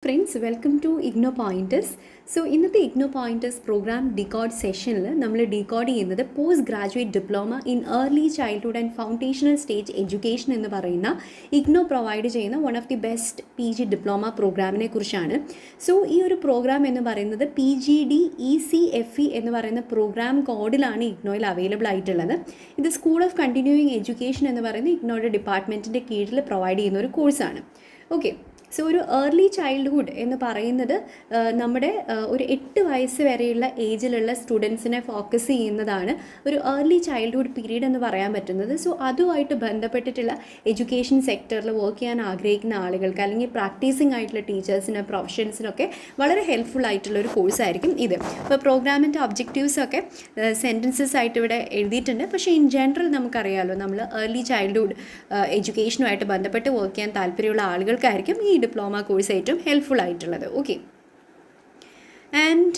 Friends, welcome to IGNOU pointers. So ഇന്നത്തെ IGNOU pointers programme decode സെഷനിൽ നമ്മൾ ഡിക്കോഡ് ചെയ്യുന്നത് post graduate diploma in early childhood and foundational stage education എന്ന് പറയുന്ന IGNOU provide ചെയ്യുന്ന one of the best PG diploma പ്രോഗ്രാമിനെ കുറിച്ചാണ്. സോ ഈ ഒരു പ്രോഗ്രാം എന്ന് പറയുന്നത് PGDECFE എന്ന് പറയുന്ന പ്രോഗ്രാം കോഡിലാണ് ഇഗ്നോയിൽ അവൈലബിൾ ആയിട്ടുള്ളത്. ഇത് സ്കൂൾ ഓഫ് കണ്ടിന്യൂയിങ് എഡ്യൂക്കേഷൻ എന്ന് പറയുന്ന ഇഗ്നോയുടെ ഡിപ്പാർട്ട്മെൻറ്റിൻ്റെ കീഴിൽ പ്രൊവൈഡ് ചെയ്യുന്ന ഒരു കോഴ്സാണ്. ഓക്കെ, സോ ഒരു ഏർലി ചൈൽഡ്ഹുഡ് എന്ന് പറയുന്നത് നമ്മുടെ ഒരു 8 വയസ്സ് വരെയുള്ള ഏജിലുള്ള സ്റ്റുഡൻസിനെ ഫോക്കസ് ചെയ്യുന്നതാണ് ഒരു ഏർലി ചൈൽഡ്ഹുഡ് പീരീഡ് എന്ന് പറയാൻ പറ്റുന്നത്. സോ അതുമായിട്ട് ബന്ധപ്പെട്ടിട്ടുള്ള എഡ്യൂക്കേഷൻ സെക്ടറിൽ വർക്ക് ചെയ്യാൻ ആഗ്രഹിക്കുന്ന ആളുകൾക്ക് അല്ലെങ്കിൽ പ്രാക്ടീസിങ് ആയിട്ടുള്ള ടീച്ചേഴ്സിന് പ്രൊഫഷൻസിനൊക്കെ വളരെ ഹെൽപ്ഫുൾ ആയിട്ടുള്ള ഒരു കോഴ്സായിരിക്കും ഇത്. അപ്പോൾ പ്രോഗ്രാമിൻ്റെ ഒബ്ജക്റ്റീവ്സൊക്കെ സെൻറ്റൻസസ് ആയിട്ട് ഇവിടെ എഴുതിയിട്ടുണ്ട്. പക്ഷേ ഇൻ ജനറൽ നമുക്കറിയാമല്ലോ, നമ്മൾ ഏർലി ചൈൽഡ്ഹുഡ് എഡ്യൂക്കേഷനുമായിട്ട് ബന്ധപ്പെട്ട് വർക്ക് ചെയ്യാൻ താല്പര്യമുള്ള ആളുകൾക്കായിരിക്കും ഈ ഡിപ്ലോമ കോഴ്സ് ഏറ്റവും ഹെൽപ്ഫുൾ ആയിട്ടുള്ളത്. ഓക്കെ, ആൻഡ്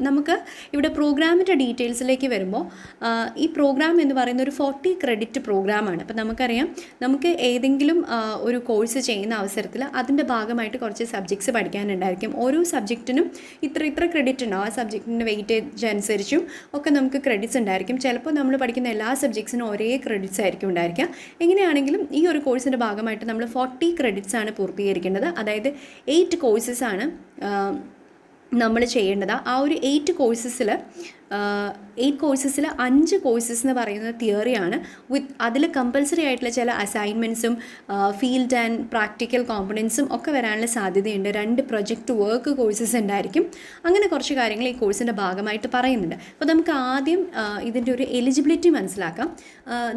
നമുക്ക് ഇവിടെ പ്രോഗ്രാമിൻ്റെ ഡീറ്റെയിൽസിലേക്ക് വരുമ്പോൾ ഈ പ്രോഗ്രാം എന്ന് പറയുന്ന ഒരു 40 ക്രെഡിറ്റ് പ്രോഗ്രാമാണ്. അപ്പോൾ നമുക്കറിയാം, നമുക്ക് ഏതെങ്കിലും ഒരു കോഴ്സ് ചെയ്യുന്ന അവസരത്തിൽ അതിൻ്റെ ഭാഗമായിട്ട് കുറച്ച് സബ്ജക്ട്സ് പഠിക്കാനുണ്ടായിരിക്കും. ഓരോ സബ്ജക്റ്റിനും ഇത്ര ക്രെഡിറ്റ് ഉണ്ടാവും. ആ സബ്ജക്റ്റിൻ്റെ വെയിറ്റേജ് അനുസരിച്ചും ഒക്കെ നമുക്ക് ക്രെഡിറ്റ്സ് ഉണ്ടായിരിക്കും. ചിലപ്പോൾ നമ്മൾ പഠിക്കുന്ന എല്ലാ സബ്ജക്ട്സിനും ഒരേ ക്രെഡിറ്റ്സ് ആയിരിക്കും ഉണ്ടായിരിക്കുക. എങ്ങനെയാണെങ്കിലും ഈ ഒരു കോഴ്സിൻ്റെ ഭാഗമായിട്ട് നമ്മൾ 40 ക്രെഡിറ്റ്സ് ആണ് പൂർത്തീകരിക്കേണ്ടത്. അതായത് 8 കോഴ്സസാണ് നമ്മൾ ചെയ്യേണ്ടത്. ആ ഒരു 8 കോഴ്സസിൽ 5 കോഴ്സസ് എന്ന് പറയുന്നത് തിയറിയാണ്. അതിൽ കമ്പൽസറി ആയിട്ടുള്ള ചില അസൈൻമെൻറ്റ്സും ഫീൽഡ് ആൻഡ് പ്രാക്ടിക്കൽ കോമ്പണൻസും ഒക്കെ വരാനുള്ള സാധ്യതയുണ്ട്. 2 പ്രൊജക്റ്റ് വർക്ക് കോഴ്സസ് ഉണ്ടായിരിക്കും. അങ്ങനെ കുറച്ച് കാര്യങ്ങൾ ഈ കോഴ്സിൻ്റെ ഭാഗമായിട്ട് പറയുന്നുണ്ട്. അപ്പോൾ നമുക്ക് ആദ്യം ഇതിൻ്റെ ഒരു എലിജിബിലിറ്റി മനസ്സിലാക്കാം.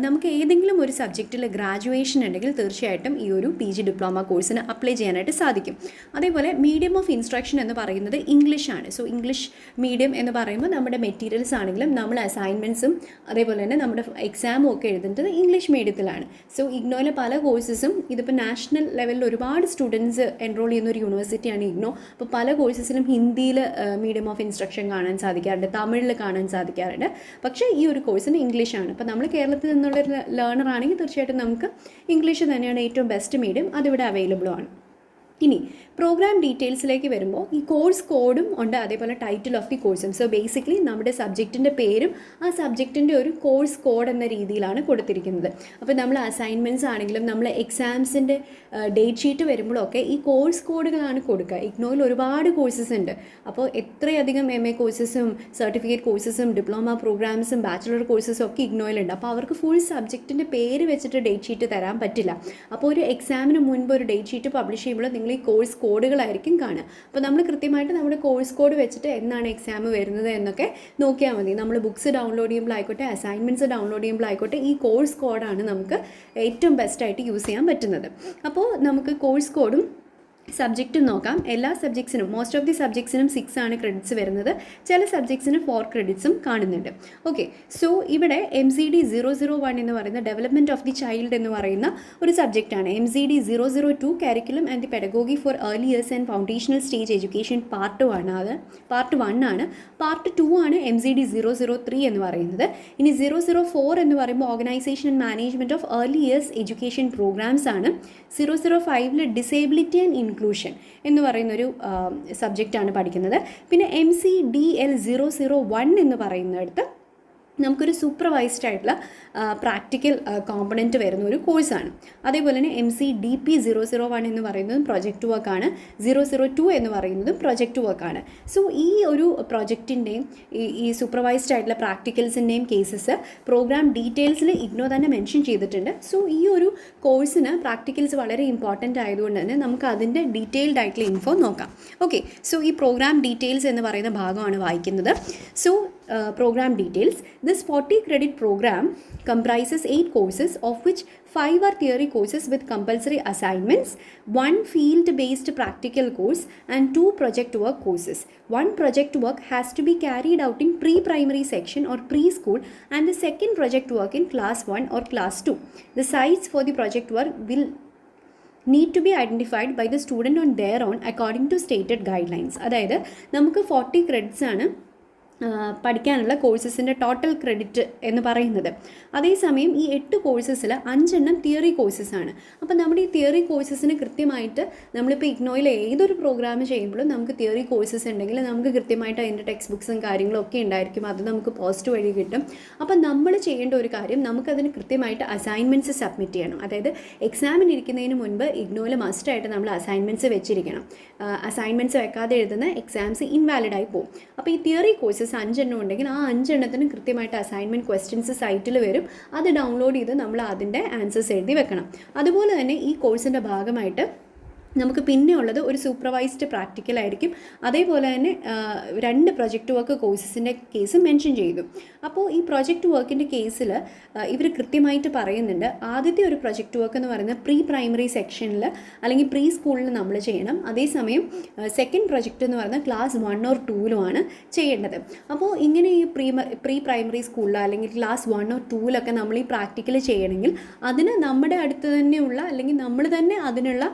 നമുക്ക് ഏതെങ്കിലും ഒരു സബ്ജക്റ്റിൽ ഗ്രാജുവേഷൻ ഉണ്ടെങ്കിൽ തീർച്ചയായിട്ടും ഈ ഒരു PG ഡിപ്ലോമ കോഴ്സിന് അപ്ലൈ ചെയ്യാനായിട്ട് സാധിക്കും. അതേപോലെ മീഡിയം ഓഫ് ഇൻസ്ട്രക്ഷൻ എന്ന് പറയുന്നത് ഇംഗ്ലീഷാണ്. സോ ഇംഗ്ലീഷ് മീഡിയം എന്ന് പറയുമ്പോൾ നമ്മുടെ മെറ്റീരിയൽസ് ആണെങ്കിലും നമ്മൾ അസൈൻമെൻറ്റ്സും അതേപോലെ തന്നെ നമ്മുടെ എക്സാമും ഒക്കെ എഴുതുന്നത് ഇംഗ്ലീഷ് മീഡിയത്തിലാണ്. സോ ഇഗ്നോയിലെ പല കോഴ്സസും ഇതിപ്പോൾ നാഷണൽ ലെവലിൽ ഒരുപാട് സ്റ്റുഡൻസ് എൻറോൾ ചെയ്യുന്ന ഒരു യൂണിവേഴ്സിറ്റിയാണ് ഇഗ്നോ. അപ്പോൾ പല കോഴ്സസിലും ഹിന്ദിയിൽ മീഡിയം ഓഫ് ഇൻസ്ട്രക്ഷൻ കാണാൻ സാധിക്കാറുണ്ട്, തമിഴിൽ കാണാൻ സാധിക്കാറുണ്ട്. പക്ഷേ ഈ ഒരു കോഴ്സിന് ഇംഗ്ലീഷാണ്. അപ്പോൾ നമ്മൾ കേരളത്തിൽ നിന്നുള്ളൊരു ലേണർ ആണെങ്കിൽ തീർച്ചയായിട്ടും നമുക്ക് ഇംഗ്ലീഷ് തന്നെയാണ് ഏറ്റവും ബെസ്റ്റ് മീഡിയം. അതിവിടെ അവൈലബിളും ആണ്. ഇനി പ്രോഗ്രാം ഡീറ്റെയിൽസിലേക്ക് വരുമ്പോൾ ഈ കോഴ്സ് കോഡും ഉണ്ട്, അതേപോലെ ടൈറ്റിൽ ഓഫ് ദി കോഴ്സും. സോ ബേസിക്കലി നമ്മുടെ സബ്ജക്റ്റിൻ്റെ പേരും ആ സബ്ജക്റ്റിൻ്റെ ഒരു കോഴ്സ് കോഡ് എന്ന രീതിയിലാണ് കൊടുത്തിരിക്കുന്നത്. അപ്പോൾ നമ്മൾ അസൈൻമെൻറ്റ്സ് ആണെങ്കിലും നമ്മൾ എക്സാംസിൻ്റെ ഡേറ്റ് ഷീറ്റ് വരുമ്പോഴൊക്കെ ഈ കോഴ്സ് കോഡുകളാണ് കൊടുക്കുക. ഇഗ്നോയിൽ ഒരുപാട് കോഴ്സസ് ഉണ്ട്. അപ്പോൾ എത്രയധികം MA കോഴ്സസും സർട്ടിഫിക്കറ്റ് കോഴ്സസും ഡിപ്ലോമ പ്രോഗ്രാംസും ബാച്ചിലർ കോഴ്സസും ഒക്കെ ഇഗ്നോയിലുണ്ട്. അപ്പോൾ അവർക്ക് ഫുൾ സബ്ജക്റ്റിൻ്റെ പേര് വെച്ചിട്ട് ഡേറ്റ് ഷീറ്റ് തരാൻ പറ്റില്ല. അപ്പോൾ ഒരു എക്സാമിന് മുൻപ് ഒരു ഡേറ്റ് ഷീറ്റ് പബ്ലിഷ് ചെയ്യുമ്പോൾ നിങ്ങൾ ഈ കോഴ്സ് കോഡുകളായിരിക്കും കാണുക. അപ്പോൾ നമ്മൾ കൃത്യമായിട്ട് നമ്മുടെ കോഴ്സ് കോഡ് വെച്ചിട്ട് എന്നാണ് എക്സാം വരുന്നത് എന്നൊക്കെ നോക്കിയാൽ മതി. നമ്മൾ ബുക്സ് ഡൗൺലോഡ് ചെയ്യുമ്പോഴായിക്കോട്ടെ, അസൈൻമെൻറ്റ്സ് ഡൗൺലോഡ് ചെയ്യുമ്പോഴായിക്കോട്ടെ, ഈ കോഴ്സ് കോഡാണ് നമുക്ക് ഏറ്റവും ബെസ്റ്റായിട്ട് യൂസ് ചെയ്യാൻ പറ്റുന്നത്. അപ്പോൾ നമുക്ക് കോഴ്സ് കോഡും സബ്ജക്റ്റും നോക്കാം. എല്ലാ സബ്ജക്ട്സിനും, മോസ്റ്റ് ഓഫ് ദി സബ്ജക്ട്സിനും 6 ആണ് ക്രെഡിറ്റ്സ് വരുന്നത്. ചില സബ്ജക്ട്സിന് 4 ക്രെഡിറ്റ്സും കാണുന്നുണ്ട്. ഓക്കെ, സോ ഇവിടെ MCD 001 എന്ന് പറയുന്ന ഡെവലപ്മെൻറ്റ് ഓഫ് ദി ചൈൽഡ് എന്ന് പറയുന്ന ഒരു സബ്ജക്റ്റാണ്. MCD 002 curriculum and the pedagogy for early years and foundational stage education part 1 ആണ്. പാർട്ട് 2 ആണ് MCD 003 എന്ന് പറയുന്നത്. ഇനി 004 എന്ന് പറയുമ്പോൾ organisation and management of early years education programmes ആണ്. 005 ഡിസേബിലിറ്റി ആൻഡ് ഇൻക്ലൂഷൻ എന്ന് പറയുന്നൊരു സബ്ജക്റ്റാണ് പഠിക്കുന്നത്. പിന്നെ MCDL 001 എന്ന് പറയുന്നിടത്ത് നമുക്കൊരു സൂപ്പർവൈസ്ഡ് ആയിട്ടുള്ള പ്രാക്ടിക്കൽ കോമ്പണൻറ്റ് വരുന്ന ഒരു കോഴ്സാണ്. അതേപോലെ തന്നെ MCDP 001 എന്ന് പറയുന്നതും പ്രൊജക്റ്റ് വർക്കാണ്. 002 എന്ന് പറയുന്നതും പ്രൊജക്റ്റ് വർക്കാണ്. സോ ഈ ഒരു പ്രൊജക്റ്റിൻ്റെയും ഈ സൂപ്പർവൈസ്ഡ് ആയിട്ടുള്ള പ്രാക്ടിക്കൽസിൻ്റെയും കേസസ് പ്രോഗ്രാം ഡീറ്റെയിൽസിൽ ഇഗ്നോ തന്നെ മെൻഷൻ ചെയ്തിട്ടുണ്ട്. സോ ഈ ഒരു കോഴ്സിന് പ്രാക്ടിക്കൽസ് വളരെ ഇമ്പോർട്ടൻ്റ് ആയതുകൊണ്ട് തന്നെ നമുക്ക് അതിൻ്റെ ഡീറ്റെയിൽഡ് ആയിട്ടുള്ള ഇൻഫോ നോക്കാം. ഓക്കെ, സോ ഈ പ്രോഗ്രാം ഡീറ്റെയിൽസ് എന്ന് പറയുന്ന ഭാഗമാണ് വായിക്കുന്നത്. So program details. This 40 credit program comprises 8 courses, of which 5 are theory courses with compulsory assignments, 1 field-based practical course and 2 project work courses. 1 project work has to be carried out in pre-primary section or preschool and the second project work in class 1 or class 2. The sites for the project work will need to be identified by the student on their own according to stated guidelines. അതായത് നമുക്ക് 40 credits ആണ് പഠിക്കാനുള്ള കോഴ്സസിൻ്റെ total credit എന്ന് പറയുന്നത്. അതേസമയം ഈ 8 കോഴ്സസിൽ 5 theory കോഴ്സസാണ്. അപ്പോൾ നമ്മുടെ ഈ തിയറി കോഴ്സസിന് കൃത്യമായിട്ട് നമ്മളിപ്പോൾ ഇഗ്നോയിൽ ഏതൊരു പ്രോഗ്രാം ചെയ്യുമ്പോഴും നമുക്ക് തിയറി കോഴ്സസ് ഉണ്ടെങ്കിൽ നമുക്ക് കൃത്യമായിട്ട് അതിൻ്റെ ടെക്സ്റ്റ് ബുക്സും കാര്യങ്ങളും ഒക്കെ ഉണ്ടായിരിക്കും. അത് നമുക്ക് പോസ്റ്റ് വഴി കിട്ടും. അപ്പോൾ നമ്മൾ ചെയ്യേണ്ട ഒരു കാര്യം, നമുക്കതിന് കൃത്യമായിട്ട് അസൈൻമെൻറ്റ്സ് സബ്മിറ്റ് ചെയ്യണം. അതായത് എക്സാമിന് ഇരിക്കുന്നതിന് മുൻപ് ഇഗ്നോയിൽ മസ്റ്റായിട്ട് നമ്മൾ അസൈൻമെൻറ്റ്സ് വെച്ചിരിക്കണം. അസൈൻമെൻറ്റ്സ് വെക്കാതെ എഴുതുന്ന എക്സാംസ് ഇൻവാലിഡായി പോകും. അപ്പോൾ ഈ തിയറി കോഴ്സസ് 5 ഉണ്ടെങ്കിൽ ആ 5 കൃത്യമായിട്ട് അസൈൻമെൻറ്റ് ക്വസ്റ്റ്യൻസ് സൈറ്റിൽ വരും. അത് ഡൗൺലോഡ് ചെയ്ത് നമ്മൾ അതിൻ്റെ ആൻസേഴ്സ് എഴുതി വെക്കണം. അതുപോലെ തന്നെ ഈ കോഴ്സിൻ്റെ ഭാഗമായിട്ട് നമുക്ക് പിന്നെ ഉള്ളത് ഒരു സൂപ്പർവൈസ്ഡ് പ്രാക്ടിക്കലായിരിക്കും. അതേപോലെ തന്നെ 2 പ്രൊജക്റ്റ് വർക്ക് കോഴ്സസിൻ്റെ കേസ് മെൻഷൻ ചെയ്തു. അപ്പോൾ ഈ പ്രൊജക്റ്റ് വർക്കിൻ്റെ കേസിൽ ഇവർ കൃത്യമായിട്ട് പറയുന്നുണ്ട്, ആദ്യത്തെ ഒരു പ്രൊജക്റ്റ് വർക്ക് എന്ന് പറയുന്നത് പ്രീ പ്രൈമറി സെക്ഷനിൽ അല്ലെങ്കിൽ പ്രീ സ്കൂളിൽ നമ്മൾ ചെയ്യണം. അതേസമയം സെക്കൻഡ് പ്രൊജക്റ്റ് എന്ന് പറയുന്നത് ക്ലാസ് 1 or 2 ചെയ്യേണ്ടത്. അപ്പോൾ ഇങ്ങനെ ഈ പ്രീ പ്രൈമറി സ്കൂളിൽ അല്ലെങ്കിൽ ക്ലാസ് 1 or 2 നമ്മൾ ഈ പ്രാക്ടിക്കൽ ചെയ്യണമെങ്കിൽ അതിന് നമ്മുടെ അടുത്ത് തന്നെയുള്ള അല്ലെങ്കിൽ നമ്മൾ തന്നെ അതിനുള്ള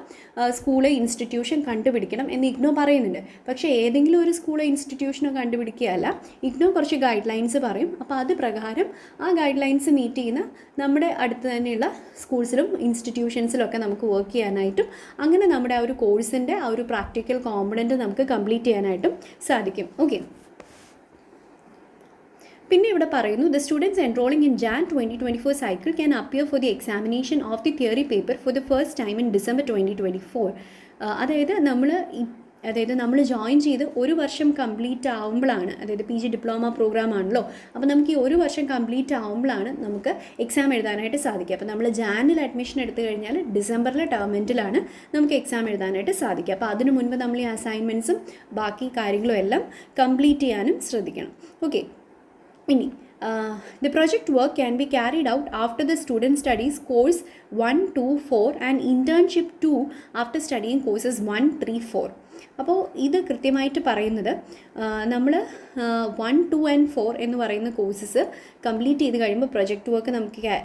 സ്കൂളോ ഇൻസ്റ്റിറ്റ്യൂഷൻ കണ്ടുപിടിക്കണം എന്ന് ഇഗ്നോ പറയുന്നുണ്ട്. പക്ഷേ ഏതെങ്കിലും ഒരു സ്കൂളോ ഇൻസ്റ്റിറ്റ്യൂഷനോ കണ്ടുപിടിക്കുകയല്ല, ഇഗ്നോ കുറച്ച് ഗൈഡ് ലൈൻസ് പറയും. അപ്പോൾ അത് പ്രകാരം ആ ഗൈഡ് ലൈൻസ് മീറ്റ് ചെയ്യുന്ന നമ്മുടെ അടുത്ത് തന്നെയുള്ള സ്കൂൾസിലും ഇൻസ്റ്റിറ്റ്യൂഷൻസിലൊക്കെ നമുക്ക് വർക്ക് ചെയ്യാനായിട്ടും അങ്ങനെ നമ്മുടെ ആ ഒരു കോഴ്സിൻ്റെ ആ ഒരു പ്രാക്ടിക്കൽ കോമ്പണൻറ്റ് നമുക്ക് കംപ്ലീറ്റ് ചെയ്യാനായിട്ടും സാധിക്കും. ഓക്കെ, പിന്നെ ഇവിടെ പറയുന്നു, the students enrolling in Jan 2024 cycle can appear for the examination of the theory paper for the first time in December 2024. അതായത് നമ്മൾ ജോയിൻ ചെയ്ത് 1 വർഷം കംപ്ലീറ്റ് ആവുമ്പോഴാണ്, അതായത് PG ഡിപ്ലോമ പ്രോഗ്രാം ആണല്ലോ, അപ്പോൾ നമുക്ക് ഈ 1 വർഷം കംപ്ലീറ്റ് ആവുമ്പോഴാണ് നമുക്ക് എക്സാം എഴുതാനായിട്ട് സാധിക്കുക. അപ്പോൾ നമ്മൾ ജാനിൽ അഡ്മിഷൻ എടുത്തു കഴിഞ്ഞാൽ ഡിസംബറിലെ ടേമെൻറ്റിലാണ് നമുക്ക് എക്സാം എഴുതാനായിട്ട് സാധിക്കുക. അപ്പോൾ അതിനു മുൻപ് നമ്മൾ ഈ അസൈൻമെൻറ്റ്സും ബാക്കി കാര്യങ്ങളും എല്ലാം കംപ്ലീറ്റ് ചെയ്യാനും ശ്രദ്ധിക്കണം. ഓക്കെ, ഇനി the project work can be carried out after the student studies course 1, 2, 4 and internship 2 after studying courses 1, 3, 4. അപ്പോൾ ഇത് കൃത്യമായിട്ട് പറയുന്നത് നമ്മൾ 1, 2 and 4 എന്ന് പറയുന്ന കോഴ്സസ് കംപ്ലീറ്റ് ചെയ്ത് കഴിയുമ്പോൾ പ്രൊജക്റ്റ് വർക്ക് നമുക്ക്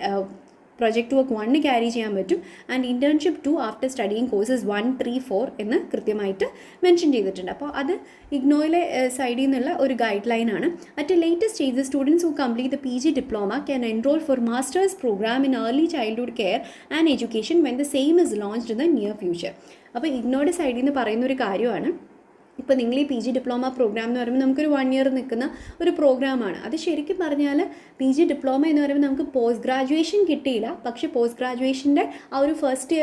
പ്രൊജക്റ്റ് വർക്ക് 1 ക്യാരി ചെയ്യാൻ പറ്റും. And internship 2 after studying courses 1, 3, 4 എന്ന് കൃത്യമായിട്ട് മെൻഷൻ ചെയ്തിട്ടുണ്ട്. അപ്പോൾ അത് ഇഗ്നോയിലെ സൈഡിൽ നിന്നുള്ള ഒരു ഗൈഡ് ലൈനാണ്. At a latest stage students who complete the PG diploma can enrol for masters programme in early childhood care and education when the same is launched in the near future. അപ്പോൾ ഇഗ്നോയുടെ സൈഡിൽ നിന്ന് പറയുന്ന ഒരു കാര്യമാണ്, ഇപ്പോൾ നിങ്ങൾ ഈ PG ഡിപ്ലോമ പ്രോഗ്രാം എന്ന് പറയുമ്പോൾ നമുക്കൊരു 1 year നിൽക്കുന്ന ഒരു പ്രോഗ്രാമാണ്. അത് ശരിക്കും പറഞ്ഞാൽ PG ഡിപ്ലോമ എന്ന് പറയുമ്പോൾ നമുക്ക് പോസ്റ്റ് ഗ്രാജുവേഷൻ കിട്ടിയില്ല, പക്ഷേ പോസ്റ്റ് ഗ്രാജുവേഷൻ്റെ ആ ഒരു ഫസ്റ്റ്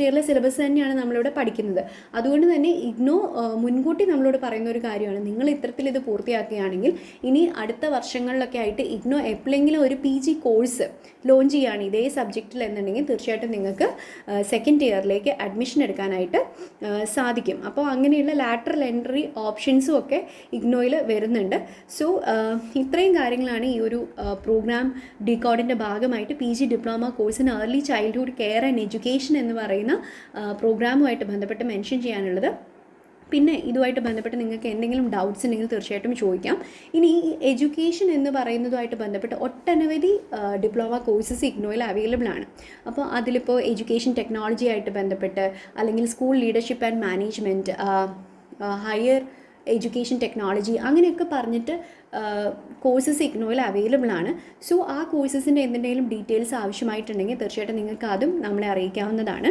ഇയറിലെ സിലബസ് തന്നെയാണ് നമ്മളിവിടെ പഠിക്കുന്നത്. അതുകൊണ്ട് തന്നെ ഇഗ്നോ മുൻകൂട്ടി നമ്മളോട് പറയുന്ന ഒരു കാര്യമാണ്, നിങ്ങൾ ഇത്തരത്തിൽ ഇത് പൂർത്തിയാക്കുകയാണെങ്കിൽ ഇനി അടുത്ത വർഷങ്ങളിലൊക്കെ ആയിട്ട് ഇഗ്നോ എപ്പോഴെങ്കിലും ഒരു PG കോഴ്സ് ലോഞ്ച് ചെയ്യുകയാണ് ഇതേ സബ്ജക്റ്റിൽ എന്നുണ്ടെങ്കിൽ തീർച്ചയായിട്ടും നിങ്ങൾക്ക് സെക്കൻഡ് ഇയറിലേക്ക് അഡ്മിഷൻ എടുക്കാനായിട്ട് സാധിക്കും. അപ്പോൾ അങ്ങനെയുള്ള ലാറ്ററൽ എൻട്രി ഓപ്ഷൻസും ഒക്കെ ഇഗ്നോയിൽ വരുന്നുണ്ട്. സോ ഇത്രയും കാര്യങ്ങളാണ് ഈ ഒരു പ്രോഗ്രാം ഡികോഡിൻ്റെ ഭാഗമായിട്ട് PG ഡിപ്ലോമ കോഴ്സിന് early childhood care and education എന്ന് പറയുന്ന പ്രോഗ്രാമുമായിട്ട് ബന്ധപ്പെട്ട് മെൻഷൻ ചെയ്യാനുള്ളത്. പിന്നെ ഇതുമായിട്ട് ബന്ധപ്പെട്ട് നിങ്ങൾക്ക് എന്തെങ്കിലും ഡൗട്ട്സ് ഉണ്ടെങ്കിൽ തീർച്ചയായിട്ടും ചോദിക്കാം. ഇനി ഈ എഡ്യൂക്കേഷൻ എന്ന് പറയുന്നതുമായിട്ട് ബന്ധപ്പെട്ട് ഒട്ടനവധി ഡിപ്ലോമ കോഴ്സസ് ഇഗ്നോയിൽ അവൈലബിൾ ആണ്. അപ്പോൾ അതിലിപ്പോൾ എഡ്യൂക്കേഷൻ ടെക്നോളജി ആയിട്ട് ബന്ധപ്പെട്ട് അല്ലെങ്കിൽ school leadership and management, higher education technology അങ്ങനെയൊക്കെ പറഞ്ഞിട്ട് കോഴ്സസ് ഇഗ്നോയിൽ അവൈലബിൾ ആണ്. സോ ആ കോഴ്സസിൻ്റെ എന്തെങ്കിലും ഡീറ്റെയിൽസ് ആവശ്യമായിട്ടുണ്ടെങ്കിൽ തീർച്ചയായിട്ടും നിങ്ങൾക്ക് അതും നമ്മളെ അറിയിക്കാവുന്നതാണ്.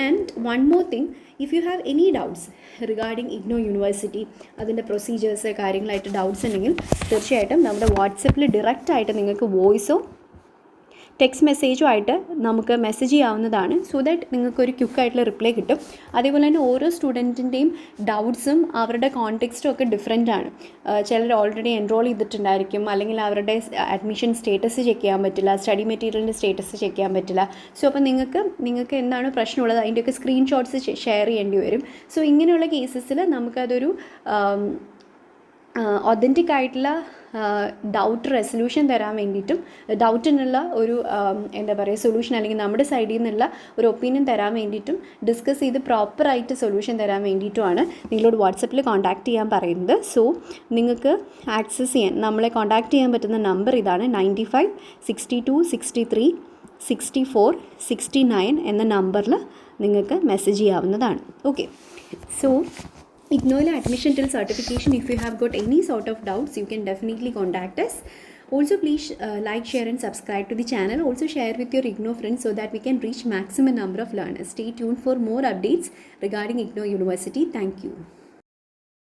And one more thing, if you have any doubts regarding IGNOU university, അതിൻ്റെ പ്രൊസീജിയേഴ്സ് കാര്യങ്ങളായിട്ട് ഡൗട്ട്സ് ഉണ്ടെങ്കിൽ തീർച്ചയായിട്ടും നമ്മുടെ വാട്സപ്പിൽ ഡയറക്റ്റായിട്ട് നിങ്ങൾക്ക് വോയിസോ ടെക്സ്റ്റ് മെസ്സേജോ ആയിട്ട് നമുക്ക് മെസ്സേജ് ചെയ്യാവുന്നതാണ്. സോ ദാറ്റ് നിങ്ങൾക്കൊരു ക്വിക്കായിട്ടുള്ള റിപ്ലൈ കിട്ടും. അതേപോലെ തന്നെ ഓരോ സ്റ്റുഡൻറ്റിൻ്റെയും ഡൗട്ട്സും അവരുടെ കോണ്ടെക്സ്റ്റും ഒക്കെ ഡിഫറെൻ്റ് ആണ്. ചിലർ ഓൾറെഡി എൻറോൾ ചെയ്തിട്ടുണ്ടായിരിക്കും, അല്ലെങ്കിൽ അവരുടെ അഡ്മിഷൻ സ്റ്റേറ്റസ് ചെക്ക് ചെയ്യാൻ പറ്റില്ല, സ്റ്റഡി മെറ്റീരിയലിൻ്റെ സ്റ്റേറ്റസ് ചെക്ക് ചെയ്യാൻ പറ്റില്ല. സോ അപ്പോൾ നിങ്ങൾക്ക് എന്താണ് പ്രശ്നമുള്ളത് അതിൻ്റെയൊക്കെ സ്ക്രീൻഷോട്ട്സ് ഷെയർ ചെയ്യേണ്ടി വരും. സോ ഇങ്ങനെയുള്ള കേസസിൽ നമുക്കതൊരു ഒതൻറ്റിക് ആയിട്ടുള്ള ഡൗട്ട് റെസൊല്യൂഷൻ തരാൻ വേണ്ടിയിട്ടും ഡൗട്ടിനുള്ള ഒരു എന്താ പറയുക സൊല്യൂഷൻ അല്ലെങ്കിൽ നമ്മുടെ സൈഡിൽ നിന്നുള്ള ഒരു ഒപ്പീനിയൻ തരാൻ വേണ്ടിയിട്ടും ഡിസ്കസ് ചെയ്ത് പ്രോപ്പറായിട്ട് സൊല്യൂഷൻ തരാൻ വേണ്ടിയിട്ടുമാണ് നിങ്ങളോട് വാട്സപ്പിൽ കോൺടാക്റ്റ് ചെയ്യാൻ പറയുന്നത്. സോ നിങ്ങൾക്ക് ആക്സസ് ചെയ്യാൻ നമ്മളെ കോൺടാക്റ്റ് ചെയ്യാൻ പറ്റുന്ന നമ്പർ ഇതാണ് 95 62 63 64 69 എന്ന നമ്പറിൽ നിങ്ങൾക്ക് മെസ്സേജ് ചെയ്യാവുന്നതാണ്. Okay, so IGNOU admission till certification. If you have got any sort of doubts, you can definitely contact us. Also, please like, share and subscribe to the channel. Also share with your IGNOU friends so that we can reach maximum number of learners. Stay tuned for more updates regarding IGNOU University. Thank you.